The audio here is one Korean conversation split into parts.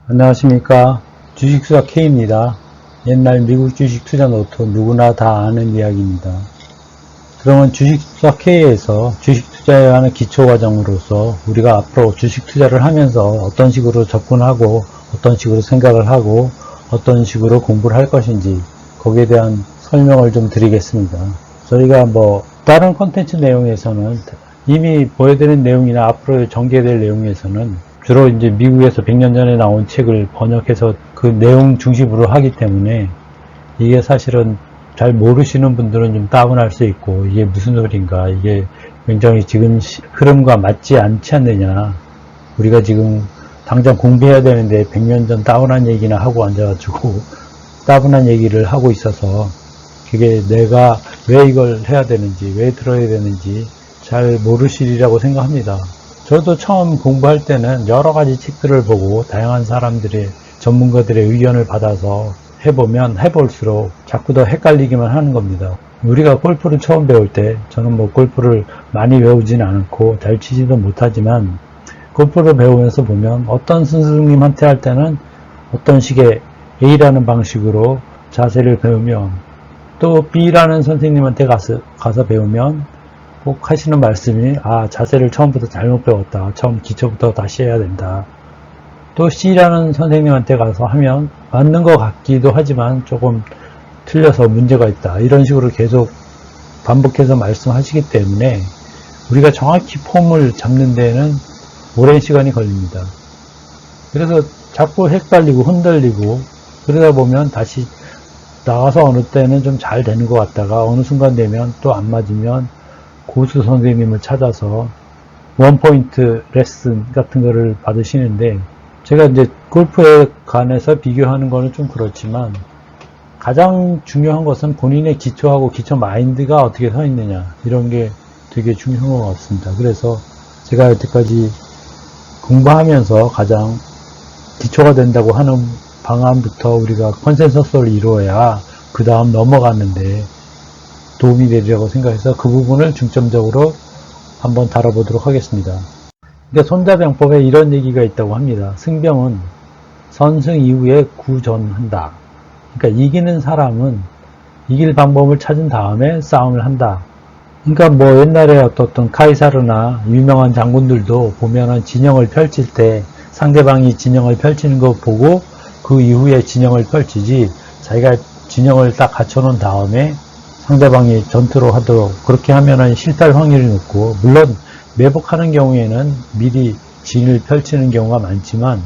안녕하십니까. 주식투자 K입니다. 옛날 미국 주식 투자 노트 누구나 다 아는 이야기입니다. 그러면 주식투자 K에서 주식 투자에 관한 기초 과정으로서 우리가 앞으로 주식 투자를 하면서 어떤 식으로 접근하고 어떤 식으로 생각을 하고 어떤 식으로 공부를 할 것인지 거기에 대한 설명을 좀 드리겠습니다. 저희가 다른 콘텐츠 내용에서는 이미 보여드린 내용이나 앞으로 전개될 내용에서는 주로 이제 미국에서 100년 전에 나온 책을 번역해서 그 내용 중심으로 하기 때문에 이게 사실은 잘 모르시는 분들은 좀 다운할 수 있고 이게 무슨 소린가, 이게 굉장히 지금 흐름과 맞지 않지 않느냐, 우리가 지금 당장 공부해야 되는데 100년 전 다운한 얘기나 하고 앉아가지고 다운한 얘기를 하고 있어서 그게 내가 왜 이걸 해야 되는지, 왜 들어야 되는지 잘 모르시리라고 생각합니다. 저도 처음 공부할 때는 여러 가지 책들을 보고 다양한 사람들의, 전문가들의 의견을 받아서 해보면 해볼수록 자꾸 더 헷갈리기만 하는 겁니다. 우리가 골프를 처음 배울 때, 저는 골프를 많이 배우지는 않고 잘 치지도 못하지만 골프를 배우면서 보면 어떤 스승님한테 할 때는 어떤 식의 A라는 방식으로 자세를 배우면 또 B라는 선생님한테 가서 배우면 꼭 하시는 말씀이, 자세를 처음부터 잘못 배웠다. 처음 기초부터 다시 해야 된다. 또 C라는 선생님한테 가서 하면 맞는 것 같기도 하지만 조금 틀려서 문제가 있다. 이런 식으로 계속 반복해서 말씀하시기 때문에 우리가 정확히 폼을 잡는 데는 오랜 시간이 걸립니다. 그래서 자꾸 헷갈리고 흔들리고 그러다 보면 다시 나가서 어느 때는 좀 잘 되는 것 같다가 어느 순간 되면 또 안 맞으면 고수 선생님을 찾아서 원포인트 레슨 같은 거를 받으시는데, 제가 이제 골프에 관해서 비교하는 거는 좀 그렇지만 가장 중요한 것은 본인의 기초하고 기초 마인드가 어떻게 서 있느냐, 이런 게 되게 중요한 것 같습니다. 그래서 제가 여태까지 공부하면서 가장 기초가 된다고 하는 방안부터 우리가 컨센서스를 이루어야 그 다음 넘어가는데 도움이 되리라고 생각해서 그 부분을 중점적으로 한번 다뤄보도록 하겠습니다. 근데 손자병법에 이런 얘기가 있다고 합니다. 승병은 선승 이후에 구전한다. 그러니까 이기는 사람은 이길 방법을 찾은 다음에 싸움을 한다. 그러니까 옛날에 어떤 카이사르나 유명한 장군들도 보면은 진영을 펼칠 때 상대방이 진영을 펼치는 거 보고 그 이후에 진영을 펼치지, 자기가 진영을 딱 갖춰놓은 다음에 상대방이 전투로 하도록 그렇게 하면은 실패할 확률이 높고, 물론 매복하는 경우에는 미리 진을 펼치는 경우가 많지만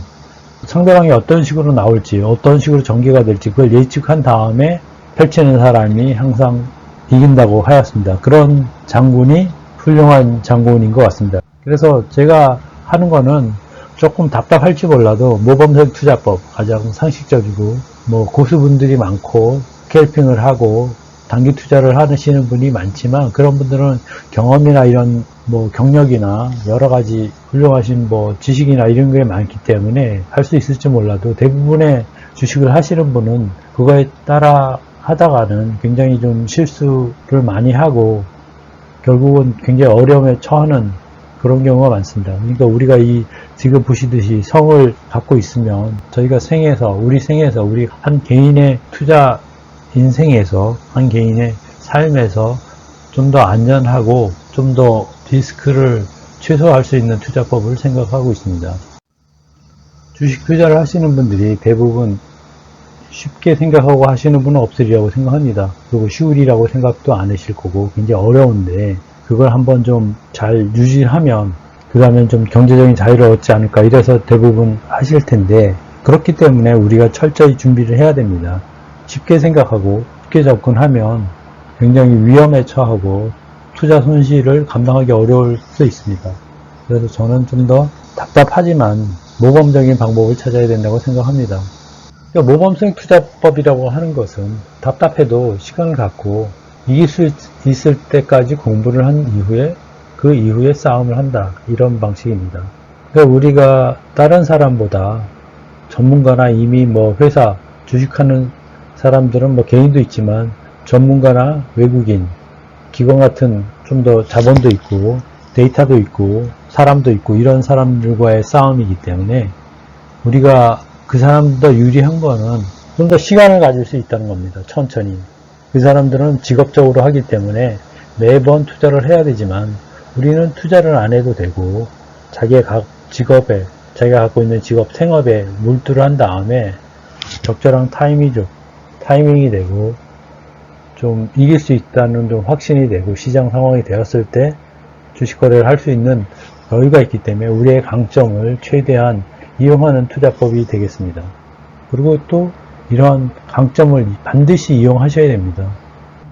상대방이 어떤 식으로 나올지, 어떤 식으로 전개가 될지 그걸 예측한 다음에 펼치는 사람이 항상 이긴다고 하였습니다. 그런 장군이 훌륭한 장군인 것 같습니다. 그래서 제가 하는 거는 조금 답답할지 몰라도 모범적 투자법, 가장 상식적이고 고수분들이 많고 스캘핑을 하고 단기 투자를 하시는 분이 많지만 그런 분들은 경험이나 이런 경력이나 여러 가지 훌륭하신 지식이나 이런 게 많기 때문에 할 수 있을지 몰라도 대부분의 주식을 하시는 분은 그거에 따라 하다가는 굉장히 좀 실수를 많이 하고 결국은 굉장히 어려움에 처하는 그런 경우가 많습니다. 그러니까 우리가 지금 보시듯이 성을 갖고 있으면 저희가 우리 한 개인의 투자 인생에서, 한 개인의 삶에서 좀 더 안전하고 좀 더 리스크를 최소화할 수 있는 투자법을 생각하고 있습니다. 주식 투자를 하시는 분들이 대부분 쉽게 생각하고 하시는 분은 없으리라고 생각합니다. 그리고 쉬우리라고 생각도 안 하실 거고 굉장히 어려운데 그걸 한번 좀 잘 유지하면 그 다음에 좀 경제적인 자유를 얻지 않을까, 이래서 대부분 하실 텐데, 그렇기 때문에 우리가 철저히 준비를 해야 됩니다. 쉽게 생각하고 쉽게 접근하면 굉장히 위험에 처하고 투자 손실을 감당하기 어려울 수 있습니다. 그래서 저는 좀 더 답답하지만 모범적인 방법을 찾아야 된다고 생각합니다. 그러니까 모범성 투자법이라고 하는 것은 답답해도 시간을 갖고 이길 수 있을 때까지 공부를 한 이후에 그 이후에 싸움을 한다, 이런 방식입니다. 그러니까 우리가 다른 사람보다 전문가나 이미 회사 주식하는 사람들은 개인도 있지만 전문가나 외국인, 기관 같은 좀 더 자본도 있고 데이터도 있고 사람도 있고 이런 사람들과의 싸움이기 때문에 우리가 그 사람도 유리한 거는 좀 더 시간을 가질 수 있다는 겁니다. 천천히. 그 사람들은 직업적으로 하기 때문에 매번 투자를 해야 되지만 우리는 투자를 안 해도 되고 자기의 직업에, 자기가 갖고 있는 직업, 생업에 몰두를 한 다음에 적절한 타이밍이 되고 좀 이길 수 있다는 좀 확신이 되고 시장 상황이 되었을 때 주식 거래를 할 수 있는 여유가 있기 때문에 우리의 강점을 최대한 이용하는 투자법이 되겠습니다. 그리고 또 이러한 강점을 반드시 이용하셔야 됩니다.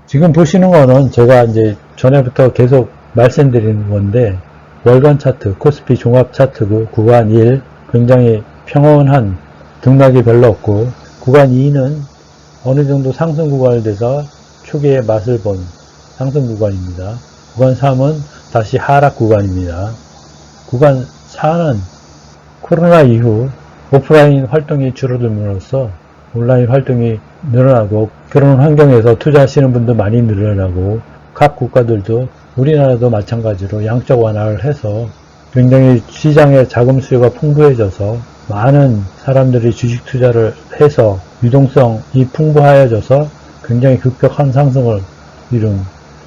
지금 보시는 거는 제가 이제 전에부터 계속 말씀드리는 건데 월간 차트, 코스피 종합 차트도 구간 1 굉장히 평온한 등락이 별로 없고 구간 2는 어느 정도 상승 구간을 돼서 초기의 맛을 본 상승 구간입니다. 구간 3은 다시 하락 구간입니다. 구간 4는 코로나 이후 오프라인 활동이 줄어들므로써 온라인 활동이 늘어나고 그런 환경에서 투자하시는 분도 많이 늘어나고 각 국가들도 우리나라도 마찬가지로 양적 완화를 해서 굉장히 시장의 자금 수요가 풍부해져서 많은 사람들이 주식 투자를 해서 유동성이 풍부하여져서 굉장히 급격한 상승을 이룬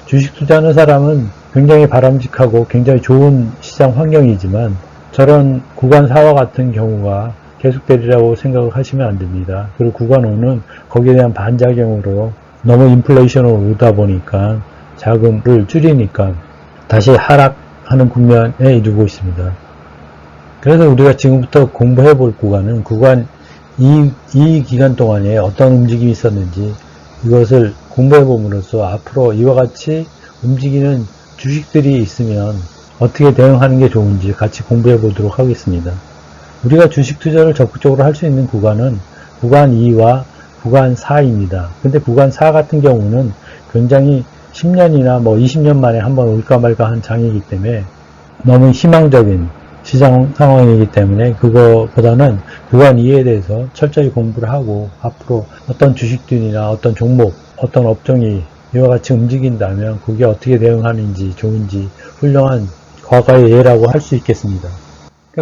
주식 투자하는 사람은 굉장히 바람직하고 굉장히 좋은 시장 환경이지만 저런 구간 4와 같은 경우가 계속되리라고 생각을 하시면 안 됩니다. 그리고 구간 5는 거기에 대한 반작용으로 너무 인플레이션으로 오다 보니까 자금을 줄이니까 다시 하락하는 국면에 이르고 있습니다. 그래서 우리가 지금부터 공부해 볼 구간은 구간 이 기간 동안에 어떤 움직임이 있었는지 이것을 공부해 봄으로써 앞으로 이와 같이 움직이는 주식들이 있으면 어떻게 대응하는 게 좋은지 같이 공부해 보도록 하겠습니다. 우리가 주식 투자를 적극적으로 할 수 있는 구간은 구간 2와 구간 4입니다. 근데 구간 4 같은 경우는 굉장히 10년이나 20년 만에 한번 올까 말까 한 장이기 때문에 너무 희망적인 시장 상황이기 때문에 그거보다는 구간 2에 대해서 철저히 공부를 하고 앞으로 어떤 주식들이나 어떤 종목, 어떤 업종이 이와 같이 움직인다면 그게 어떻게 대응하는지 좋은지 훌륭한 과거의 예라고 할 수 있겠습니다.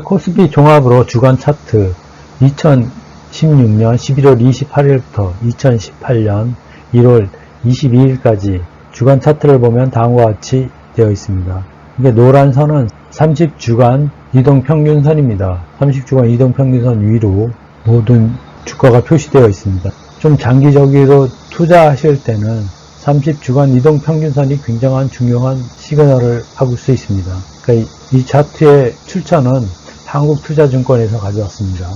코스피 종합으로 주간 차트 2016년 11월 28일부터 2018년 1월 22일까지 주간 차트를 보면 다음과 같이 되어 있습니다. 이게 노란 선은 30주간 이동평균선입니다. 30주간 이동평균선 위로 모든 주가가 표시되어 있습니다. 좀 장기적으로 투자하실 때는 30주간 이동평균선이 굉장한 중요한 시그널을 하고 수 있습니다. 그러니까 이 차트의 출처는 한국투자증권에서 가져왔습니다.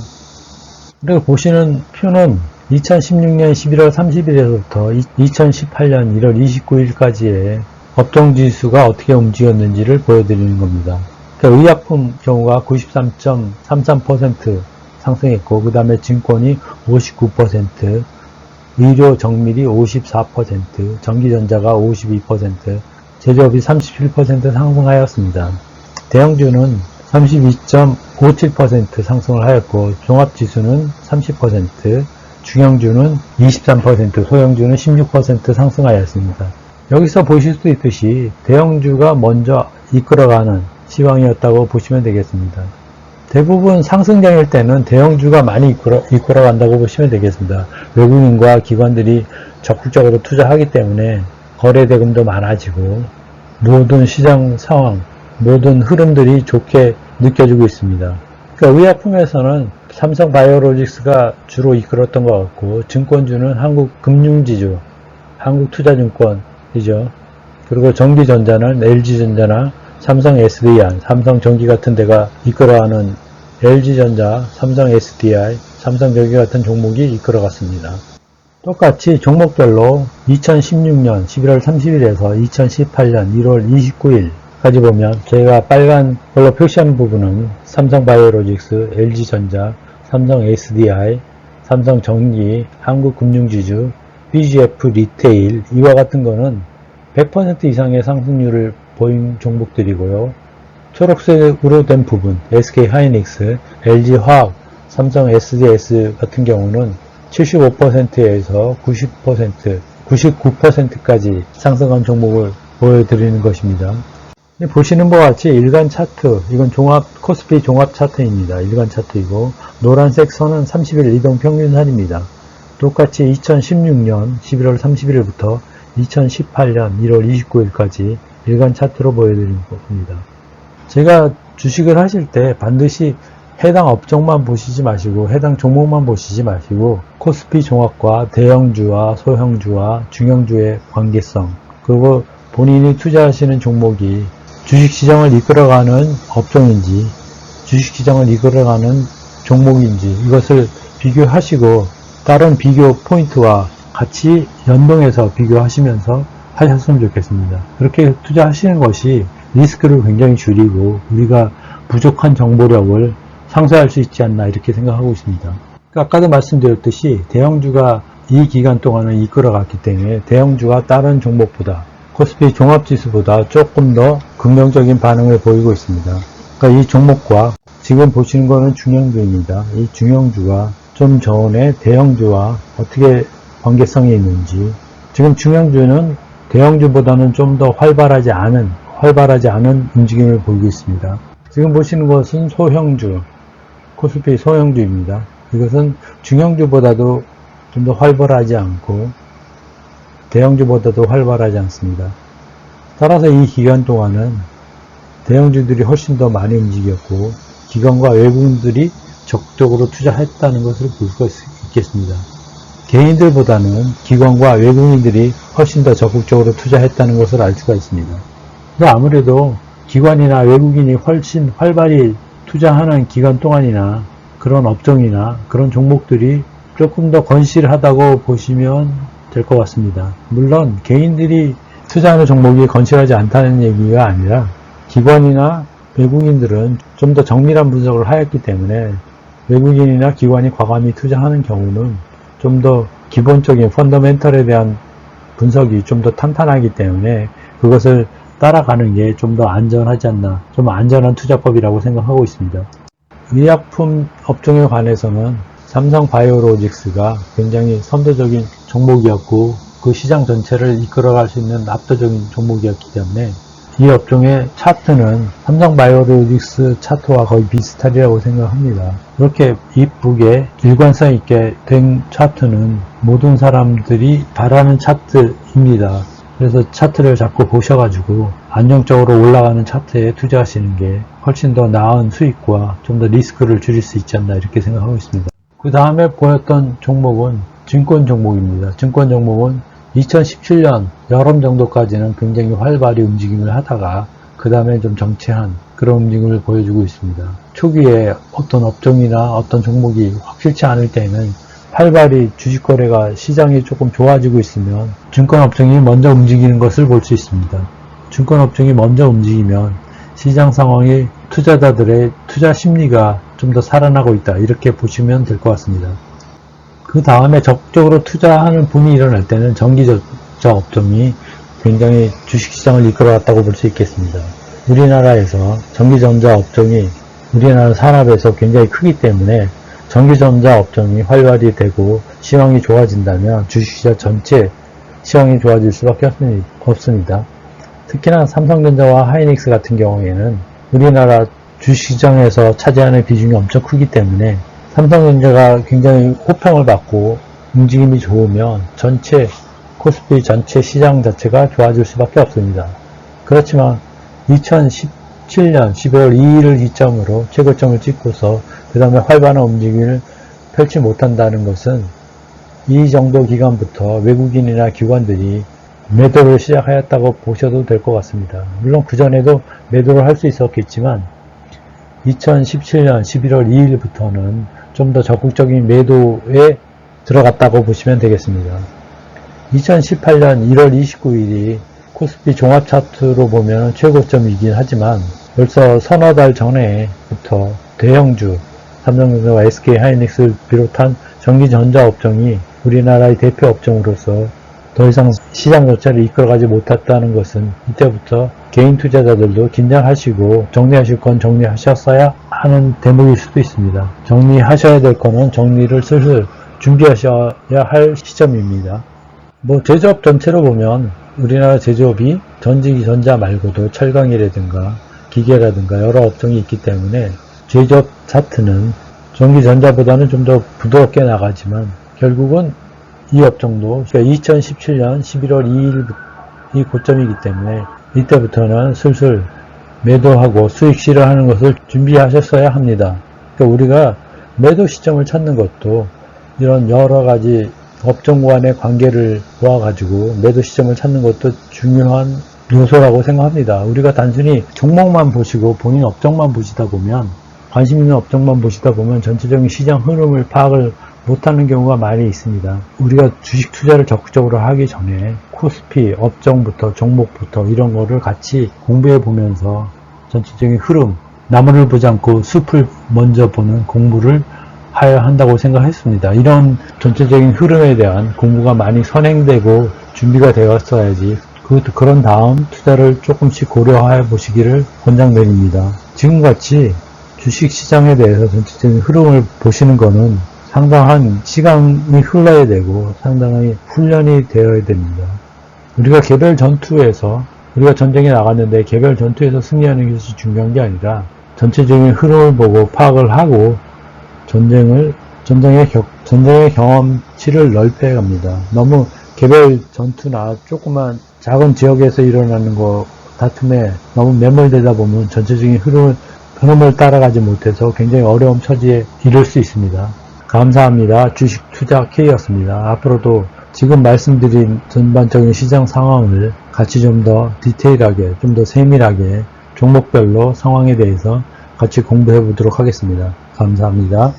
그리고 보시는 표는 2016년 11월 30일에서부터 2018년 1월 29일까지의 업종지수가 어떻게 움직였는지를 보여드리는 겁니다. 그러니까 의약품 경우가 93.33% 상승했고 그 다음에 증권이 59%, 의료 정밀이 54%, 전기전자가 52%, 제조업이 37% 상승하였습니다. 대형주는 32.57% 상승을 하였고 종합지수는 30%, 중형주는 23%, 소형주는 16% 상승하였습니다. 여기서 보실 수 있듯이 대형주가 먼저 이끌어가는 시황이었다고 보시면 되겠습니다. 대부분 상승장일 때는 대형주가 많이 이끌어간다고 보시면 되겠습니다. 외국인과 기관들이 적극적으로 투자하기 때문에 거래대금도 많아지고 모든 시장 상황, 모든 흐름들이 좋게 느껴지고 있습니다. 그러니까 의약품에서는 삼성바이오로직스가 주로 이끌었던 것 같고 증권주는 한국금융지주, 한국투자증권이죠. 그리고 전기전자는 LG전자나 삼성 SDI, 삼성전기 같은 데가 이끌어가는 LG전자, 삼성 SDI, 삼성전기 같은 종목이 이끌어갔습니다. 똑같이 종목별로 2016년 11월 30일에서 2018년 1월 29일까지 보면 저희가 빨간 걸로 표시한 부분은 삼성바이오로직스, LG전자, 삼성 SDI, 삼성전기, 한국금융지주, BGF 리테일 이와 같은 거는 100% 이상의 상승률을 보인 종목들이고요. 초록색으로 된 부분 SK하이닉스, LG화학, 삼성 SDS 같은 경우는 75%에서 90%, 99%까지 상승한 종목을 보여드리는 것입니다. 보시는 바와 같이 일간 차트, 이건 코스피 종합 차트입니다. 일간 차트이고, 노란색 선은 30일 이동 평균선입니다. 똑같이 2016년 11월 31일부터 2018년 1월 29일까지 일간 차트로 보여드린 겁니다. 제가 주식을 하실 때 반드시 해당 업종만 보시지 마시고, 해당 종목만 보시지 마시고, 코스피 종합과 대형주와 소형주와 중형주의 관계성, 그리고 본인이 투자하시는 종목이 주식시장을 이끌어가는 업종인지, 주식시장을 이끌어가는 종목인지, 이것을 비교하시고, 다른 비교 포인트와 같이 연동해서 비교하시면서 하셨으면 좋겠습니다. 그렇게 투자하시는 것이 리스크를 굉장히 줄이고, 우리가 부족한 정보력을 상쇄할 수 있지 않나, 이렇게 생각하고 있습니다. 아까도 말씀드렸듯이, 대형주가 이 기간 동안은 이끌어갔기 때문에, 대형주가 다른 종목보다, 코스피 종합지수보다 조금 더 긍정적인 반응을 보이고 있습니다. 그러니까 이 종목과 지금 보시는 거는 중형주입니다. 이 중형주가 좀 전에 대형주와 어떻게 관계성이 있는지, 지금 중형주는 대형주보다는 좀 더 활발하지 않은 움직임을 보이고 있습니다. 지금 보시는 것은 소형주, 코스피 소형주입니다. 이것은 중형주보다도 좀 더 활발하지 않고 대형주보다도 활발하지 않습니다. 따라서 이 기간 동안은 대형주들이 훨씬 더 많이 움직였고, 기관과 외국인들이 적극적으로 투자했다는 것을 볼 수 있겠습니다. 개인들보다는 기관과 외국인들이 훨씬 더 적극적으로 투자했다는 것을 알 수가 있습니다. 아무래도 기관이나 외국인이 훨씬 활발히 투자하는 기간 동안이나 그런 업종이나 그런 종목들이 조금 더 건실하다고 보시면 될 것 같습니다. 물론 개인들이 투자하는 종목이 건실하지 않다는 얘기가 아니라, 기관이나 외국인들은 좀 더 정밀한 분석을 하였기 때문에 외국인이나 기관이 과감히 투자하는 경우는 좀 더 기본적인 펀더멘털에 대한 분석이 좀 더 탄탄하기 때문에 그것을 따라가는 게 좀 더 안전하지 않나, 좀 안전한 투자법이라고 생각하고 있습니다. 의약품 업종에 관해서는 삼성바이오로직스가 굉장히 선도적인 종목이었고, 그 시장 전체를 이끌어갈 수 있는 압도적인 종목이었기 때문에 이 업종의 차트는 삼성바이오로직스 차트와 거의 비슷하리라고 생각합니다. 그렇게 이쁘게 일관성 있게 된 차트는 모든 사람들이 바라는 차트입니다. 그래서 차트를 자꾸 보셔가지고 안정적으로 올라가는 차트에 투자하시는 게 훨씬 더 나은 수익과 좀 더 리스크를 줄일 수 있지 않나, 이렇게 생각하고 있습니다. 그 다음에 보였던 종목은 증권 종목입니다. 증권 종목은 2017년 여름 정도까지는 굉장히 활발히 움직임을 하다가 그 다음에 좀 정체한 그런 움직임을 보여주고 있습니다. 초기에 어떤 업종이나 어떤 종목이 확실치 않을 때는 활발히 주식거래가 시장이 조금 좋아지고 있으면 증권업종이 먼저 움직이는 것을 볼 수 있습니다. 증권업종이 먼저 움직이면 시장 상황이 투자자들의 투자 심리가 좀 더 살아나고 있다, 이렇게 보시면 될 것 같습니다. 그 다음에 적극적으로 투자하는 붐이 일어날 때는 전기전자 업종이 굉장히 주식시장을 이끌어갔다고 볼 수 있겠습니다. 우리나라에서 전기전자 업종이 우리나라 산업에서 굉장히 크기 때문에 전기전자 업종이 활발히 되고 시황이 좋아진다면 주식시장 전체 시황이 좋아질 수밖에 없습니다. 특히나 삼성전자와 하이닉스 같은 경우에는 우리나라 주식시장에서 차지하는 비중이 엄청 크기 때문에 삼성전자가 굉장히 호평을 받고 움직임이 좋으면 코스피 전체 시장 자체가 좋아질 수밖에 없습니다. 그렇지만 2017년 12월 2일을 기점으로 최고점을 찍고서 그 다음에 활발한 움직임을 펼치 못한다는 것은 이 정도 기간부터 외국인이나 기관들이 매도를 시작하였다고 보셔도 될 것 같습니다. 물론 그전에도 매도를 할 수 있었겠지만 2017년 11월 2일부터는 좀 더 적극적인 매도에 들어갔다고 보시면 되겠습니다. 2018년 1월 29일이 코스피 종합 차트로 보면 최고점이긴 하지만 벌써 서너 달 전에부터 대형주, 삼성전자와 SK하이닉스를 비롯한 전기전자 업종이 우리나라의 대표 업종으로서 더 이상 시장 전체를 이끌어가지 못했다는 것은 이때부터 개인 투자자들도 긴장하시고 정리하실 건 정리하셨어야 하는 대목일 수도 있습니다. 정리하셔야 될 거는 정리를 슬슬 준비하셔야 할 시점입니다. 뭐 제조업 전체로 보면 우리나라 제조업이 전기전자 말고도 철강이라든가 기계라든가 여러 업종이 있기 때문에 제조업 차트는 전기전자보다는 좀 더 부드럽게 나가지만 결국은 이 업종도 2017년 11월 2일이 고점이기 때문에 이때부터는 슬슬 매도하고 수익 실현하는 것을 준비하셨어야 합니다. 그러니까 우리가 매도 시점을 찾는 것도 이런 여러 가지 업종 간의 관계를 보아가지고 매도 시점을 찾는 것도 중요한 요소라고 생각합니다. 우리가 단순히 종목만 보시고 본인 업종만 보시다 보면, 관심 있는 업종만 보시다 보면 전체적인 시장 흐름을 파악을 못하는 경우가 많이 있습니다. 우리가 주식 투자를 적극적으로 하기 전에 코스피, 업종부터 종목부터 이런 거를 같이 공부해 보면서 전체적인 흐름, 나무를 보지 않고 숲을 먼저 보는 공부를 하여야 한다고 생각했습니다. 이런 전체적인 흐름에 대한 공부가 많이 선행되고 준비가 되었어야지 그런 다음 투자를 조금씩 고려해 보시기를 권장드립니다. 지금같이 주식시장에 대해서 전체적인 흐름을 보시는 것은 상당한 시간이 흘러야 되고 상당히 훈련이 되어야 됩니다. 우리가 개별 전투에서 우리가 전쟁에 나갔는데 개별 전투에서 승리하는 것이 중요한 게 아니라 전체적인 흐름을 보고 파악을 하고 전쟁의 경험치를 넓혀 갑니다. 너무 개별 전투나 조그만 작은 지역에서 일어나는 다툼에 너무 매몰되다 보면 전체적인 흐름을 따라가지 못해서 굉장히 어려운 처지에 이를 수 있습니다. 감사합니다. 주식 투자 K였습니다. 앞으로도 지금 말씀드린 전반적인 시장 상황을 같이 좀 더 디테일하게, 좀 더 세밀하게 종목별로 상황에 대해서 같이 공부해 보도록 하겠습니다. 감사합니다.